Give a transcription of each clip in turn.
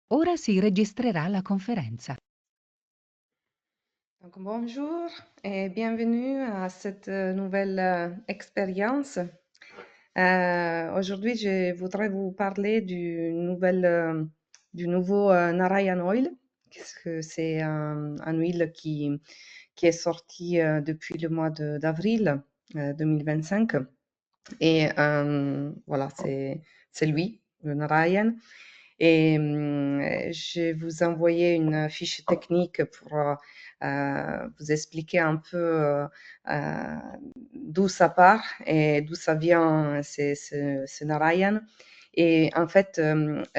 Ora si registrerà la conferenza. Donc, bonjour et bienvenue à cette nouvelle expérience. Aujourd'hui, je voudrais vous parler du nouveau Narayan Oil, parce que c'est un huile qui est sorti depuis le mois d'avril 2025. Et voilà, c'est lui, le Narayan. Et je vous envoyé une fiche technique pour vous expliquer un peu d'où ça part et d'où ça vient, ce Narayan. Et en fait,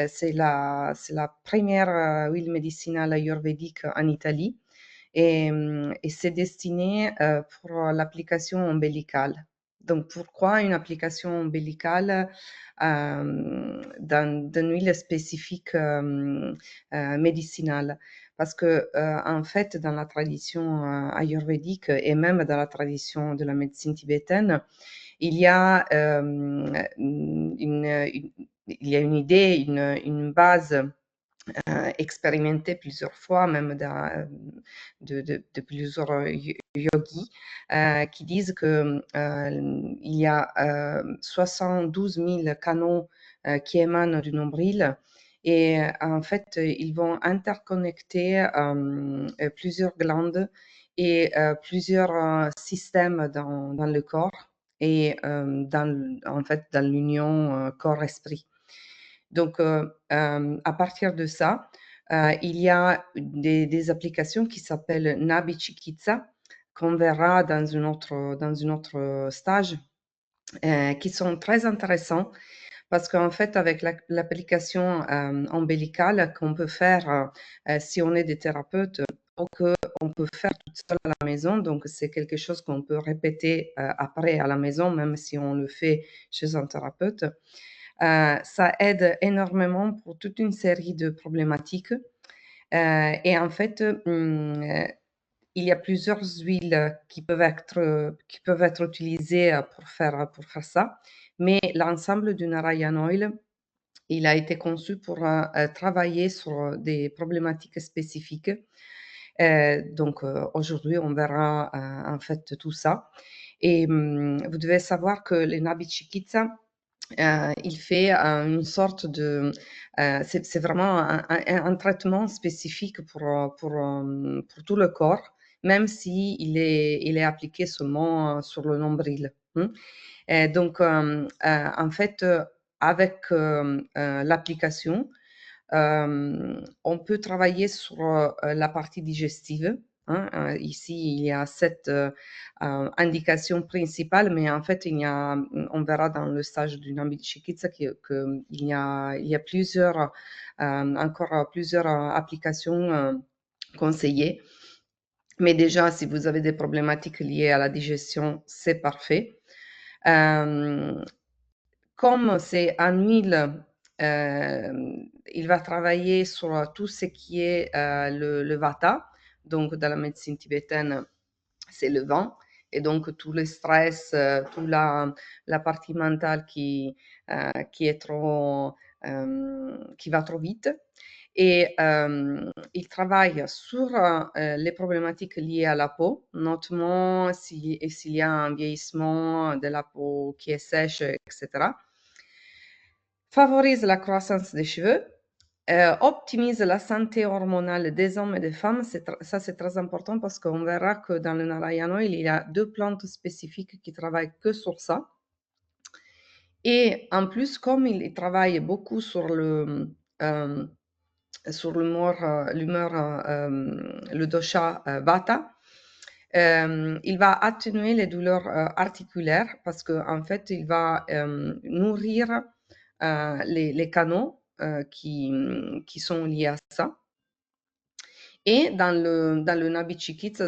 c'est la première huile médicinale ayurvédique en Italie et c'est destiné pour l'application ombilicale. Donc, pourquoi une application ombilicale d'une huile spécifique médicinale? Parce que, en fait, dans la tradition ayurvédique et même dans la tradition de la médecine tibétaine, il y a il y a une idée, une base expérimenté plusieurs fois, même de plusieurs yogis, qui disent qu'il y a 72 000 canaux qui émanent du nombril. Et en fait, ils vont interconnecter plusieurs glandes et plusieurs systèmes dans le corps et en fait, dans l'union corps-esprit. Donc, à partir de ça, il y a des applications qui s'appellent Nabi Chikitsa, qu'on verra dans une autre stage, qui sont très intéressants parce qu'en fait, avec l'application ombilicale qu'on peut faire si on est des thérapeutes ou qu'on peut faire toute seule à la maison, donc c'est quelque chose qu'on peut répéter après à la maison, même si on le fait chez un thérapeute. Ça aide énormément pour toute une série de problématiques. Et en fait, il y a plusieurs huiles qui peuvent être utilisées pour faire ça. Mais l'ensemble du Narayan Oil, il a été conçu pour travailler sur des problématiques spécifiques. Donc, aujourd'hui, on verra en fait tout ça. Et vous devez savoir que les Nabi Chikitsa, il fait une sorte de... c'est vraiment un traitement spécifique pour tout le corps, même si il est appliqué seulement sur le nombril. Et donc, en fait, avec l'application, on peut travailler sur la partie digestive. Ici, il y a 7 indications principales, mais en fait, on verra dans le stage du Nambi Chikitsa qu'il y a encore plusieurs applications conseillées. Mais déjà, si vous avez des problématiques liées à la digestion, c'est parfait. Euh, Comme c'est un huile, il va travailler sur tout ce qui est le vata. Donc, dans la médecine tibétaine, c'est le vent. Et donc, tout le stress, toute la partie mentale qui est qui va trop vite. Et il travaille sur les problématiques liées à la peau, notamment s'il y a un vieillissement de la peau qui est sèche, etc. Favorise la croissance des cheveux, optimise la santé hormonale des hommes et des femmes. Ça, c'est très important parce qu'on verra que dans le Narayana, il y a deux plantes spécifiques qui travaillent que sur ça. Et en plus, comme il travaille beaucoup sur l'humeur, le dosha Vata, il va atténuer les douleurs articulaires parce qu'en fait, il va nourrir les canaux qui sont liés à ça. Et dans le Nabi Chikitsa,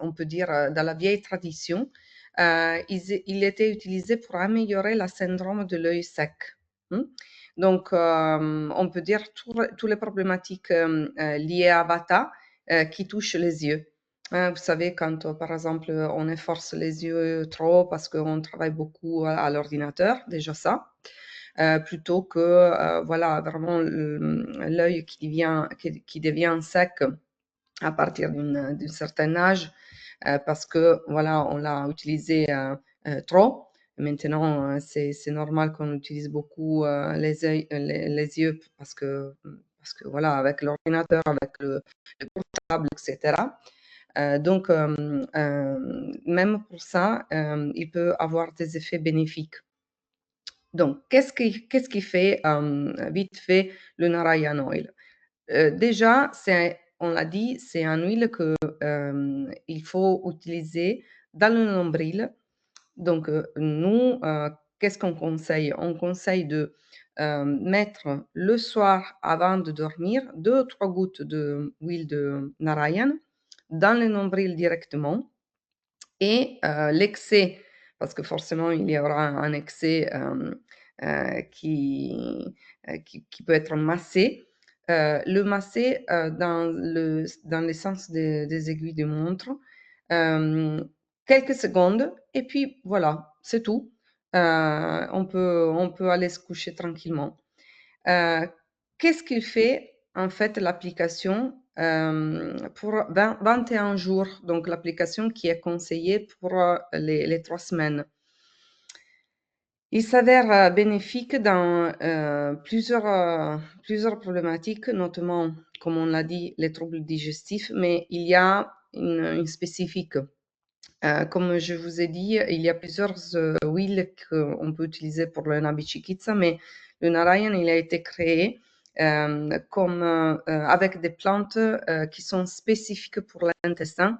on peut dire, dans la vieille tradition, il était utilisé pour améliorer le syndrome de l'œil sec. Hmm. Donc, on peut dire toutes les problématiques liées à Vata qui touchent les yeux. Vous savez, quand par exemple on efforce les yeux trop parce qu'on travaille beaucoup à l'ordinateur, déjà ça. plutôt que voilà, vraiment l'œil qui devient sec à partir d'un certain âge, parce que voilà, on l'a utilisé trop. Maintenant, c'est normal qu'on utilise beaucoup les yeux parce que voilà, avec l'ordinateur, avec le portable, etc. Donc, même pour ça, il peut avoir des effets bénéfiques. Donc, qu'est-ce qui fait, vite fait, le Narayan Oil? Déjà, on l'a dit, c'est une huile que il faut utiliser dans le nombril. Donc, nous, qu'est-ce qu'on conseille? On conseille de mettre le soir avant de dormir 2 ou 3 gouttes d'huile de Narayan dans le nombril directement et l'excès, parce que forcément il y aura un excès qui peut être massé, le masser dans le sens des aiguilles de montre, quelques secondes, et puis voilà, c'est tout. On peut aller se coucher tranquillement. Heu, Qu'est-ce qu'il fait, en fait, l'application, pour 21 jours, donc l'application qui est conseillée pour, les 3 semaines. Il s'avère, bénéfique dans, plusieurs problématiques, notamment, comme on l'a dit, les troubles digestifs, mais il y a une spécifique. Comme je vous ai dit, il y a plusieurs huiles qu'on peut utiliser pour le Nabi Chikitsa, mais le Narayan, il a été créé avec des plantes qui sont spécifiques pour l'intestin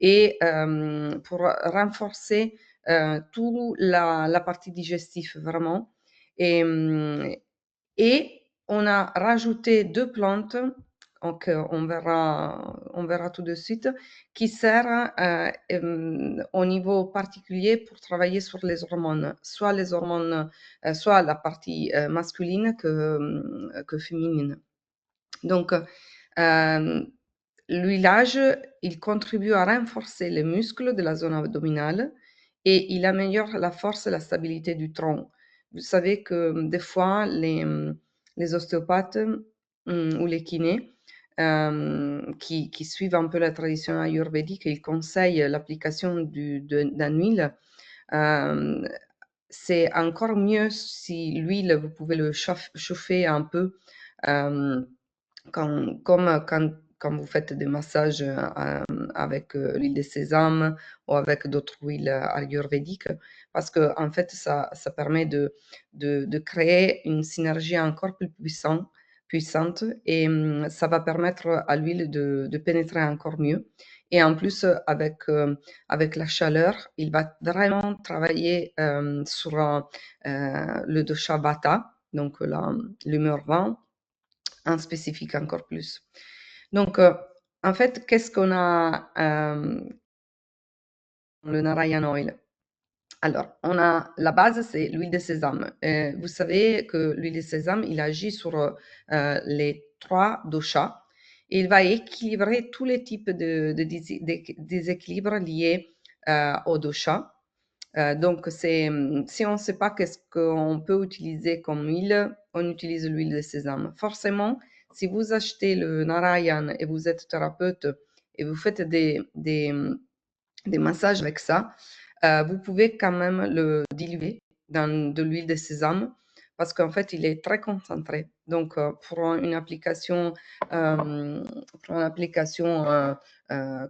et pour renforcer toute la partie digestive, vraiment. Et, et on a rajouté 2 plantes, donc on verra tout de suite, qui sert au niveau particulier pour travailler sur les hormones, soit les hormones, soit la partie masculine que féminine. Donc, l'huilage, il contribue à renforcer les muscles de la zone abdominale et il améliore la force et la stabilité du tronc. Vous savez que des fois, les ostéopathes ou les kinés qui suivent un peu la tradition ayurvédique, ils conseillent l'application d'un huile. Euh, c'est encore mieux si l'huile, vous pouvez le chauffer un peu euh, quand vous faites des massages avec l'huile de sésame ou avec d'autres huiles ayurvédiques, parce que en fait, ça permet de créer une synergie encore plus puissante et ça va permettre à l'huile de pénétrer encore mieux. Et en plus, avec la chaleur, il va vraiment travailler sur le dosha vata, donc l'humeur vent, en spécifique encore plus. Donc, en fait, qu'est-ce qu'on a le Narayan Oil? Alors, on a la base, c'est l'huile de sésame. Vous savez que l'huile de sésame, il agit sur les 3 doshas. Il va équilibrer tous les types de déséquilibres liés au dosha. Donc, si on ne sait pas qu'est-ce qu'on peut utiliser comme huile, on utilise l'huile de sésame. Forcément, si vous achetez le Narayan et vous êtes thérapeute et vous faites des massages avec ça, vous pouvez quand même le diluer dans de l'huile de sésame parce qu'en fait, il est très concentré. Donc, euh, pour une application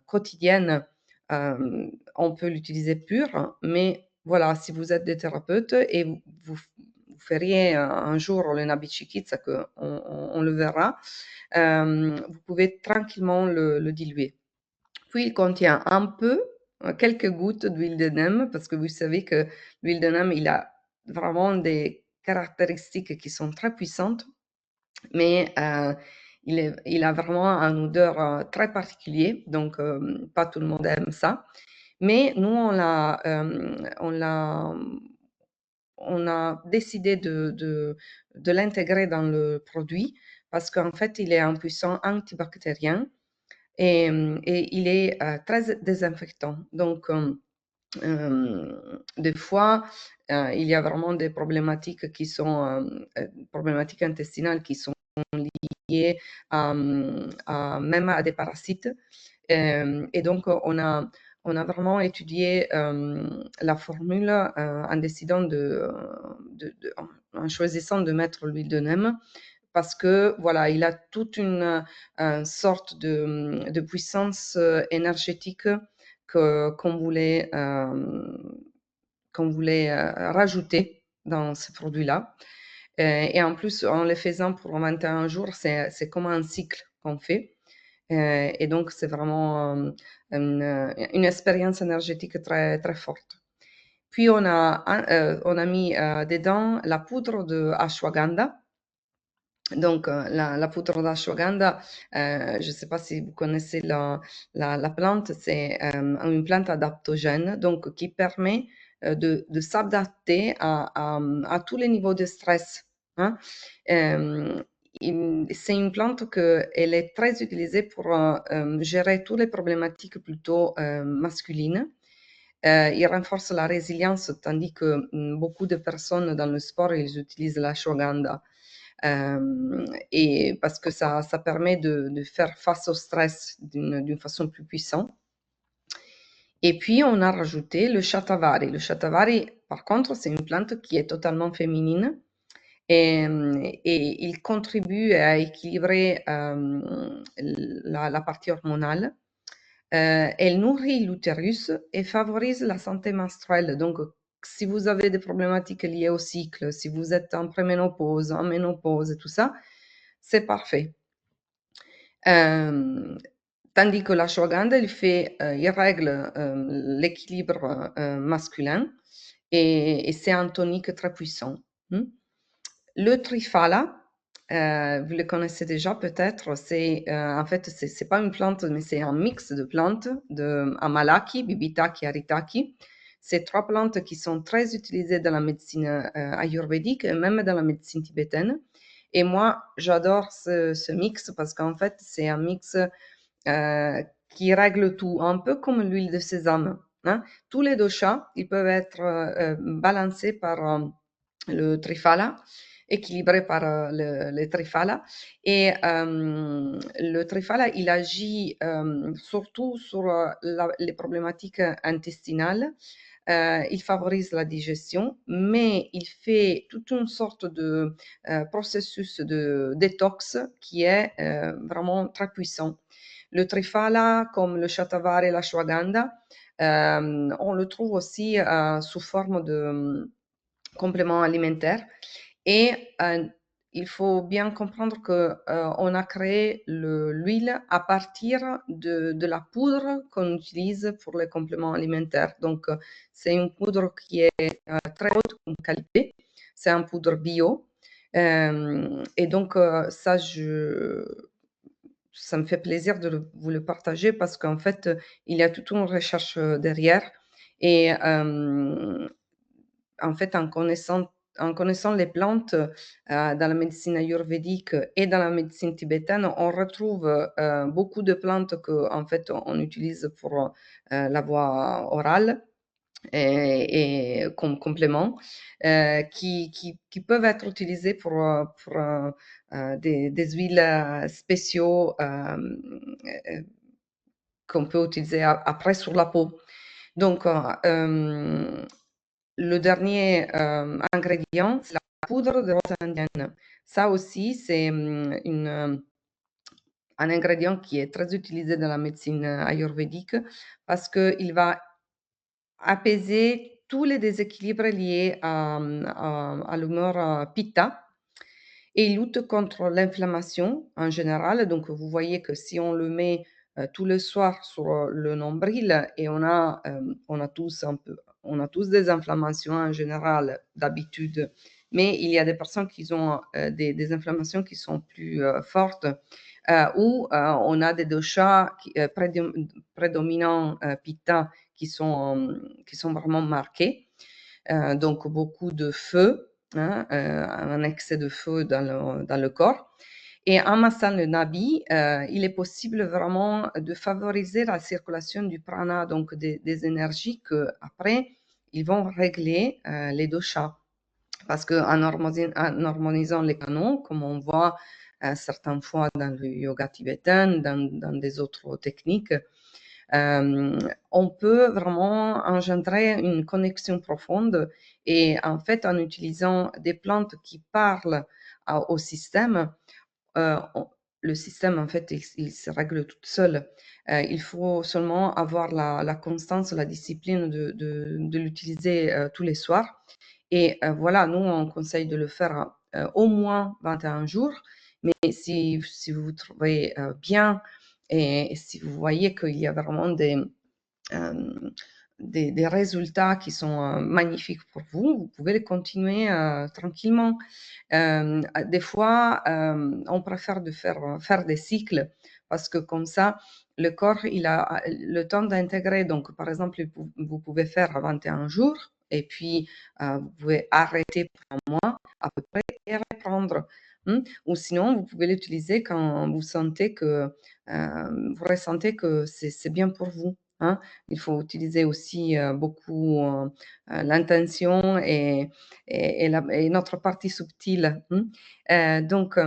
quotidienne, on peut l'utiliser pur, mais voilà, si vous êtes des thérapeutes et vous feriez un jour le Nabi Chikitsa, on le verra, vous pouvez tranquillement le diluer. Puis il contient un peu, quelques gouttes d'huile de nem, parce que vous savez que l'huile de nem, il a vraiment des caractéristiques qui sont très puissantes, mais il a vraiment une odeur très particulière, donc pas tout le monde aime ça. Mais nous, on a décidé de l'intégrer dans le produit parce qu'en fait, il est un puissant antibactérien et il est très désinfectant. Donc, des fois, il y a vraiment des problématiques qui sont problématiques intestinales qui sont liées même à des parasites. Et donc, on a vraiment étudié la formule en décidant en choisissant de mettre l'huile de neem parce que voilà, il a toute une sorte de puissance énergétique qu'on voulait rajouter dans ce produit-là. Et en plus, en le faisant pour 21 jours, c'est comme un cycle qu'on fait. Et donc, c'est vraiment une expérience énergétique très, très forte. Puis, on a mis dedans la poudre de ashwagandha. Donc, la poudre d'ashwagandha, je ne sais pas si vous connaissez la plante, c'est une plante adaptogène, donc qui permet de s'adapter à tous les niveaux de stress, hein. Euh, c'est une plante elle est très utilisée pour gérer toutes les problématiques plutôt masculines. Il renforce la résilience, tandis que beaucoup de personnes dans le sport, ils utilisent l'ashwagandha. Et parce que ça permet de faire face au stress d'une façon plus puissante. Et puis, on a rajouté le shatavari. Le shatavari, par contre, c'est une plante qui est totalement féminine et il contribue à équilibrer la partie hormonale. Elle nourrit l'utérus et favorise la santé menstruelle. Donc, si vous avez des problématiques liées au cycle, si vous êtes en préménopause, en ménopause et tout ça, c'est parfait. Tandis que l'ashwagandha, il règle l'équilibre masculin et c'est un tonique très puissant. Le triphala, vous le connaissez déjà peut-être, en fait, c'est pas une plante, mais c'est un mix de plantes, de Amalaki, Bibitaki, Aritaki. C'est 3 plantes qui sont très utilisées dans la médecine ayurvédique et même dans la médecine tibétaine. Et moi, j'adore ce mix parce qu'en fait, c'est un mix qui règle tout, un peu comme l'huile de sésame, hein. Tous les doshas, ils peuvent être balancés par le triphala, équilibrés par le triphala. Et le triphala, il agit surtout sur les problématiques intestinales. Il favorise la digestion, mais il fait toute une sorte de processus de détox qui est vraiment très puissant. Le triphala, comme le shatavari et l'ashwagandha, on le trouve aussi sous forme de complément alimentaire. Et il faut bien comprendre qu'on a créé l'huile à partir de la poudre qu'on utilise pour les compléments alimentaires. Donc, c'est une poudre qui est très haute en qualité. C'est une poudre bio. Et donc, ça me fait plaisir de vous le partager parce qu'en fait, il y a toute une recherche derrière. Et en fait, en connaissant les plantes dans la médecine ayurvédique et dans la médecine tibétaine, on retrouve beaucoup de plantes qu'en fait, on utilise pour la voie orale et comme complément, qui peuvent être utilisées pour des huiles spéciaux qu'on peut utiliser après sur la peau. Donc, le dernier ingrédient, c'est la poudre de rose indienne. Ça aussi, c'est un ingrédient qui est très utilisé dans la médecine ayurvédique parce qu'il va apaiser tous les déséquilibres liés à l'humeur pitta et il lutte contre l'inflammation en général. Donc, vous voyez que si on le met tout le soir sur le nombril et on a tous des inflammations en général d'habitude, mais il y a des personnes qui ont des inflammations qui sont plus fortes ou on a des doshas prédominants pitta qui sont vraiment marqués. Donc, beaucoup de feu, hein, un excès de feu dans le corps. Et en massant le nabi, il est possible vraiment de favoriser la circulation du prana, donc des énergies que après ils vont régler les doshas. Parce qu'en harmonisant les canaux, comme on voit certaines fois dans le yoga tibétain, dans des autres techniques, on peut vraiment engendrer une connexion profonde et en fait, en utilisant des plantes qui parlent au système, le système, en fait, il se règle tout seul. Il faut seulement avoir la constance, la discipline de l'utiliser tous les soirs. Et voilà, nous, on conseille de le faire au moins 21 jours. Mais si vous vous trouvez bien et si vous voyez qu'il y a vraiment des résultats qui sont magnifiques pour vous, vous pouvez les continuer tranquillement. Des fois, on préfère de faire des cycles parce que comme ça, le corps, il a le temps d'intégrer. Donc, par exemple, vous pouvez faire 21 jours et puis vous pouvez arrêter pour un mois à peu près et reprendre. Ou sinon, vous pouvez l'utiliser quand vous sentez que vous ressentez que c'est bien pour vous. Hein. Il faut utiliser aussi beaucoup l'intention et notre partie subtile. Donc,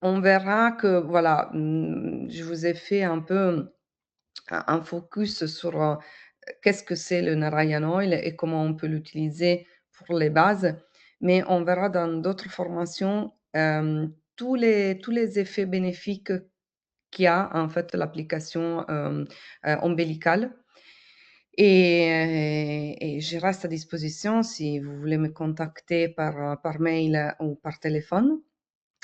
on verra que, voilà, je vous ai fait un peu un focus sur qu'est-ce que c'est le Narayan Oil et comment on peut l'utiliser pour les bases. Mais on verra dans d'autres formations tous les effets bénéfiques qu'il y a en fait l'application ombilicale. Et je reste à disposition si vous voulez me contacter par mail ou par téléphone.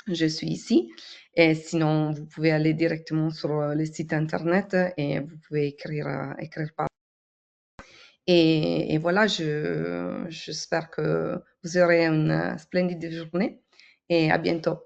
Je suis ici. Et sinon, vous pouvez aller directement sur le site internet et vous pouvez écrire par. Et voilà, j'espère que vous aurez une splendide journée et à bientôt.